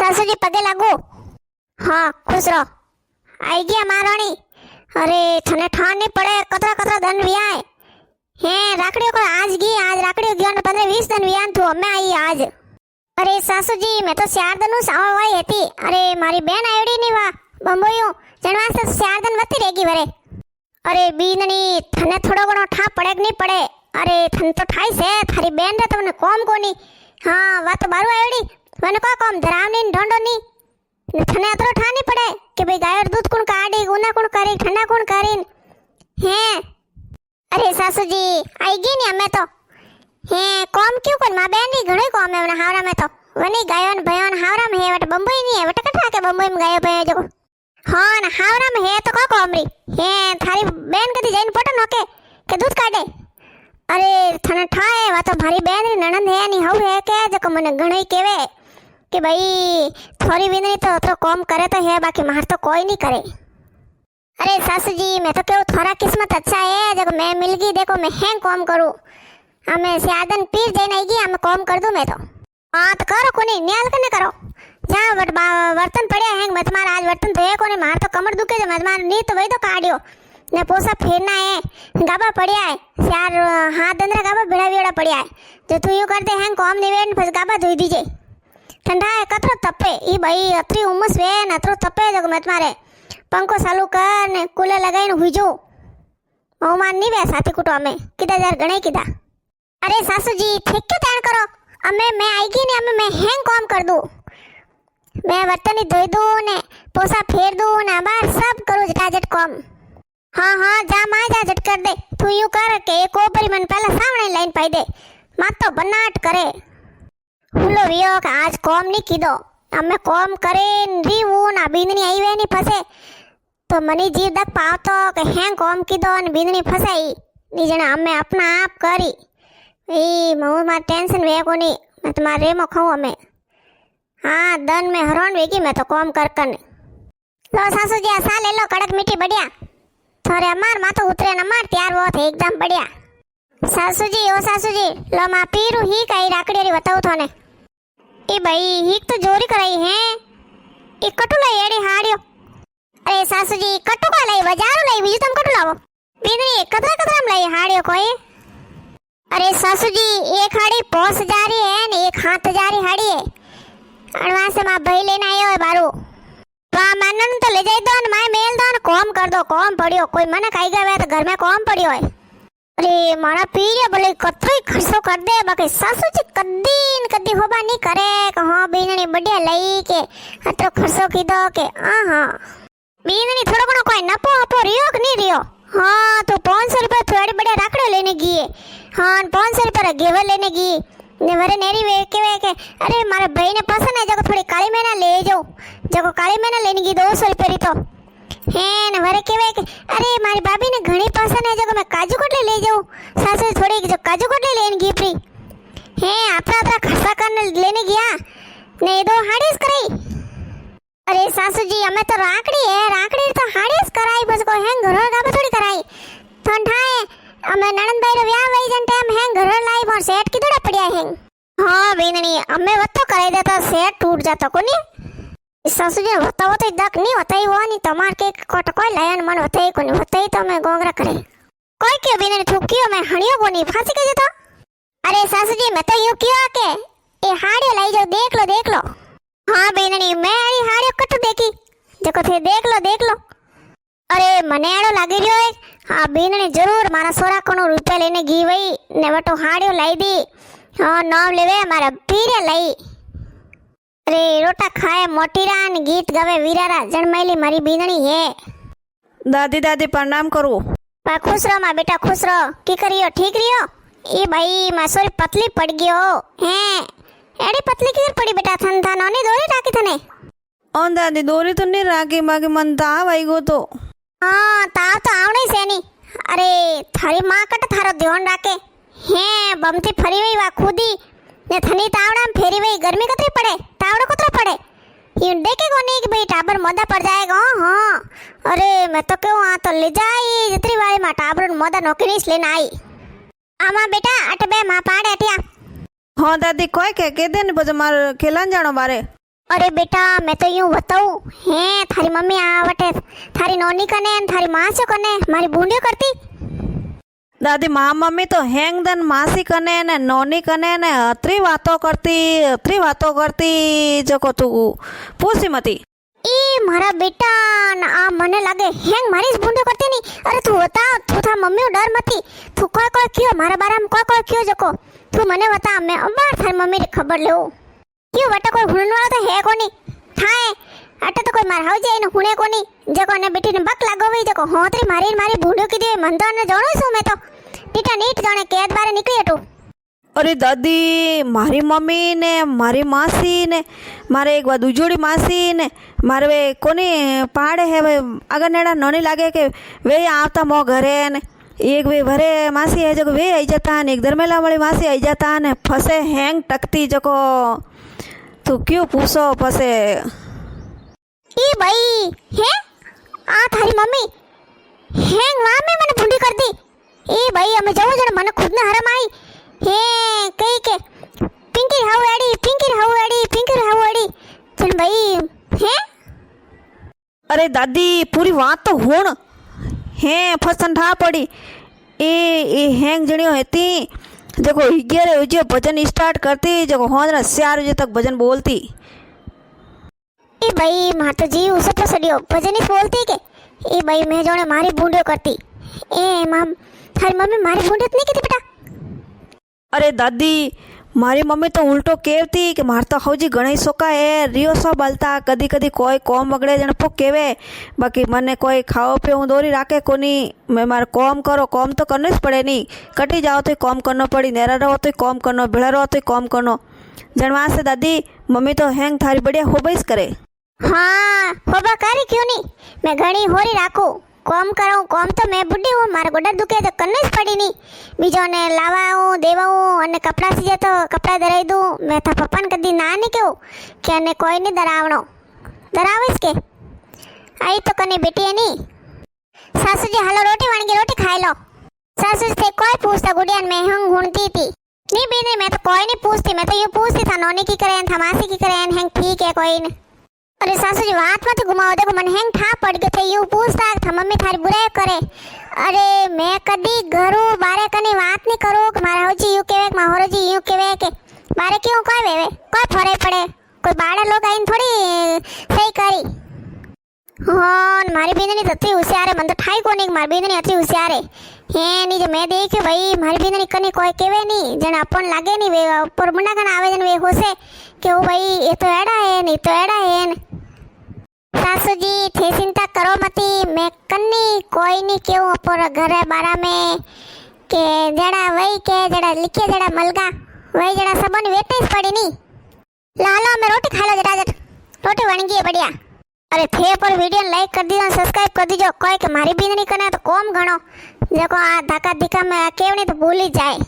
सासू जी पगे लागू। हाँ खुश रहो। आई गया महारानी। अरे थने ठाण नहीं पड़े कतरा कतरा धन वियाय हे राखड़ियों को आज राखड़ियों गयो ने 15-20 दिन वियान थू मैं आई आज। अरे सासू जी मैं तो 4 दिन सावा वाई हती। अरे मारी बेन आयोडी नहीं वा बंबोयो जनवा से 4 दिन वती रहेगी वरे। अरे बीननी थने थोड़ो घणो ठा पड़े कि नहीं पड़े। अरे थन तो ठाई से थारी बेन रे तमने कोम कोनी। हाँ वा तो बारू आयोडी वने को कोम धरावनी ढोंडो नी थने अतरो ठा नहीं पड़े कि भाई गायर दूध कुण काढ़ी गुना कुण करी ठंडा कुण करीन हे। अरे सासू जी आई गई नहीं हमें तो हे कॉम क्यों कोन मां बेन री घणो कॉम है वने हावरा में तो वनी गायोन भयोन हावरा में है वट बंबई नहीं है वट कठा के बंबई में गायो भयो जो। हां ना हावरा में है तो को कॉम री हे थारी बेन कदी जाइन पटन होके के दूध काढे। अरे थने ठाए वा तो भारी बेन री नणंद है नी हव है के जको मने घणई केवे कि भाई थोड़ी विनरी तो कॉम करे तो है बाकी मार तो कोई नहीं करे। अरे सासू जी मैं तो क्यों थोड़ा किस्मत अच्छा है जब मैं मिल गई देखो मैं हैंग कॉम करूं हमें स्यादन पीर देना आएगी हमें कॉम कर दूं मैं तो। हाँ तो करो कोनी न्याल करने करो जहाँ बर्तन पड़े हैं मैं तुम्हारा आज बर्तन धोए कोनी मार तो कमर दुखे जो मैं तुम्हारा नी तो वही तो काढ़ियो ने पोसा फेरना है गाबा पड़िया है चार हाथ अंदर गाबा भिड़ा भिड़ा पड़िया है जो तू यूं करते हैं कॉम निवेन फस गाबा धोई दीजिए ठंडा है कतरो तपे ई भाई अतरी उमस वे न अतरो तपे जो मैं तुम्हारे पंखो चालू कर ने कूलर लगाई हुई जो मान नहीं वे साथी कुटो में किदा जार गणे किदा। अरे सासू जी ठीक के ताण करो अमे मैं आईगी ने अमे मैं हैंग कॉम कर दूं मैं बर्तन ही धोई दूं ने पोसा फेर दूं ना बार सब करूं जटाजट कॉम। हाँ हाँ जा मां जा झट कर दे तू यूं कर के एक ओपरी मन पहला सामने लाइन पाई दे मत तो बनाट करे हुलो वियो के आज कॉम नहीं कीदो अमे कॉम करे रीवू ना बींदनी आई वे नहीं फसे तो मनी जीव दक पावतो के हैं कॉम कीदो ने बींदनी फसाई नी जने अमे अपना आप करी ई मऊ मा टेंशन वे कोनी मैं तुम्हारे रेमो खाऊं अमे। हाँ दन में हरोन वेगी मैं तो कॉम कर कन लो सासू जी सा ले लो कड़क मीठी बढ़िया थोड़े अमार मातो उतरे न मार तैयार वो थे एकदम बढ़िया। सासू जी ओ सासू जी लो मा पीरू ही कई राकड़ी री बताऊ थोने ए भाई ही तो जोरी कराई है ए कटुला एड़ी हाड़ियो। अरे सासू जी कटु को लाई बाजारो लाई बीजू तुम कटु लावो बिनरी कतरा कतरा में लाई हाड़ियो कोई। अरे सासू जी एक हाड़ी 5000 है ने एक 7000 हाड़ी है अणवा से मां भाई लेने आयो है बारू वा मानन तो ले जाई दो न माय मेल दो न कॉम कर दो कॉम पड़ियो कोई मन काई गवे तो घर में कॉम पड़ियो है। अरे मारा पीरे बोले कतरो खर्चो कर दे बाकी सासू जी कदी होबा नहीं करे कि हां बीननी बढ़िया लई के अतरो खर्चो कीदो के हां बीननी थोड़ो घणो कोई नपो अपो रियो कि नहीं रियो। हाँ तो 500 रुपया थोड़ी बढ़िया राखड़ो लेने गई है। हाँ 500 रुपया घेवर लेने गई ने वरे नेरी वे के अरे मारे भाई ने पसंद है जको थोड़ी काली मैना ले जाओ जको काली मैना लेने गई 200 रुपया री तो हे ने वरे के अरे मारी भाभी ने घणी पसंद है जको मैं काजू कतली ले जाऊं सासू थोड़ी जो काजू कतली लेने गई फ्री हे आपरा खर्चा करने लेने गया ने दो हाड़ीस कराई। अरे सासू जी हमें तो राकड़ी तो हाड़ीस कराई बस को हैं घर गाबा थोड़ी कराई ठंडाए हमें नणंद भाई रो व्याह वई जन टाइम हैं घर लाई पर सेट की थोड़ा पड़िया हैं। हां बेननी हमें वत्तो कराई देता सेट टूट जाता कोनी सासू जी होता तो दक नहीं होता ही वो नहीं तमार के कोट कोई लायन मन होता ही कोनी होता ही तो मैं गोंगरा करे कोई क्यों बेननी ठुकियो मैं हणियो कोनी फांसी के देता। अरे सासू जी मैं तो यूं कियो के ए हाड़ियो लाई जाओ देख लो। हाँ बेननी मैं आरी हाड़ियो कट देखी जको थे देख लो। अरे मने आड़ो लागी रियो है। हाँ बेननी जरूर मारा सोरा कोनो रुपया लेने गी वई ने वटो हाड़ियो लाई दी। हाँ नाम लेवे मारा पीरे लाई। अरे रोटा खाए मोटीरा ने गीत गावे वीरारा जन्मैली मारी बीननी है। दादी प्रणाम करो। पा खुश रहो मां बेटा खुश रहो की करियो ठीक रियो। ए भाई मां सोरी पतली पड़ गयो हैं एड़ी पतली की पड़ी बेटा थन था नोनी दोरी राखी थने ओ दादी दोरी तो नहीं राखी बाकी मन ताव आई गो तो। हाँ ताव तो आवणी से नहीं। अरे थारी मां कट थारो ध्यान राखे हैं बमती फरी वई वा खुदी ने थनी तावड़ा में फेरी वई गर्मी कतरी पड़े तावड़ो कतरो पड़े ये देखे को नहीं कि भाई टाबर मोदा पड़ जाएगा। हाँ अरे मैं तो क्यों आ तो ले जाई जितनी वाली मां टाबर मोदा नौकरी से लेना आई आमा बेटा अटबे मां पाड़े अटिया। हाँ दादी कोई के दे ने बज मार खेलन जानो बारे अरे बेटा मैं तो यूं बताऊं है थारी मम्मी आवटे थारी नोनी कने न थारी मासो कने मारी बूंदियो करती। दादी माँ मम्मी तो हेंग दन मासी कने ने नोनी कने ने अतरी वातो करती जको तू पूछी मती। ई मारा बेटा न आ मने लागे हेंग मारी ज बूंदियो करती नहीं। अरे तू बता तू था मम्मी डर मती तू कोई क्यों मारा बारे में कोई क्यों जको तू मने बता मैं अबार थारी मम्मी री खबर लेऊ क्यों बटा कोई हुणन वाला तो है कोनी थाए अटे तो कोई मार हाउ जाए न हुणे कोनी जको ने बेटी ने बक लागो वई जको होतरी मारी बूंदियो कीधी मन तो ने जाणो छू मैं तो टीटा नीट जाने केद बारे निकली हटू। अरे दादी मारी मम्मी ने मारी मासी ने मारे एक बार दूजोड़ी मासी ने मारे वे कोनी पहाड़े है वे अगर नेड़ा नोनी लागे के वे आता मो घरे ने एक वे भरे मासी है जो वे आई जाता ने एक धर्मेला वाली मासी आई जाता ने फसे हैंग टकती जको तू क्यों पूछो फसे। ई भाई है आ थारी मम्मी हैंग वहां में मैंने बूंदी कर दी। ए भाई हमें जाओ जरा मन खुद ने हरम आई हे कई के पिंकी हाउ एडी चल भाई है। अरे दादी पूरी बात तो हुण है फसन ठा पड़ी ए हैंग जणियो हेती जको 11 बजे भजन स्टार्ट करती जको होंदरा 4 बजे तक भजन बोलती। ए भाई मार तो जी उसे पसडियो भजन ही बोलती के ए भाई मैं जोने मारी बूंदियो करती ए मां थारी मम्मी मारी बूंदियो नहीं कीती बेटा। अरे दादी मारी मम्मी तो उल्टो कहती कि मार तो हौजी घणी सोका है रियो सो बलता कदी कदी कोई कोम वगड़े जण पो केवे बाकी मने कोई खाओ पीओ दोरी राखे कोनी मैं मार कोम करो कोम तो करने ज पड़े नी कटी जाओ तो कोम करनो पड़ी नेरा रहो तो कोम करनो भेड़ा रहो तो कोम करनो जनवा से दादी मम्मी तो हैंग थारी बढ़िया होबईस करे। हाँ होबा करी क्यों नहीं मैं घणी होरी राखू कोम करूं कोम तो मैं बुढ़ी हूँ मारा गोडा दुखे तो करने ज पड़ी नहीं बीजो ने लावाऊं देवाऊं अने कपड़ा सीजे तो कपड़ा दराई दूं मैं था पप्पा ने कदी ना नहीं कहूं कि अने कोई नहीं दरावणो दरावीस के आई तो कने बेटी है नहीं सासू जी हालो रोटी वाणगी रोटी खाई लो। सासू जी से कोई पूछता गुड़िया मैं हूँ घूमती थी नहीं बीने मैं तो कोई नहीं पूछती मैं तो यूं पूछती था नोनी की करें था मासी की करें हैं ठीक है कोई नहीं। अरे सासू जी बात मत घुमाओ देखो मन हैंग ठा पड़ गए थे यूं पूछता था मम्मी थारी बुराई करे। अरे मैं कदी घरू बारे कनी बात नहीं करूं कि मारा होजी यूं केवे कि मारो जी यूं केवे के बारे क्यों कोई वेवे कोई फरे पड़े कोई बाड़ा लोग आइन थोड़ी सही करी। हाँ मारी बींदनी तो अति होशियार है मन तो ठाई कोनी मारी बींदनी अति होशियार है हे नी जो मैं देखे भाई मारी बींदनी कनी कोई केवे नहीं जन अपन लागे नहीं वे ऊपर मुंडा कन आवेदन वे होसे कि ओ भाई ये तो एड़ा है नहीं तो एड़ा है। सासू जी थे चिंता करो मती मैं कन्नी कोई नहीं क्यों ऊपर घर बारा में के जड़ा वही के जड़ा लिखे जड़ा मलगा वही जड़ा सबन वेटे पड़ी नहीं लालो मैं रोटी खा लो जरा रोटी बन गई है बढ़िया। अरे थे पर वीडियो लाइक कर दीजो सब्सक्राइब कर दीजो कोई के मारी भी नहीं करना तो कौम गणो देखो आ धक्का धिक्का में केवने तो भूल ही जाए।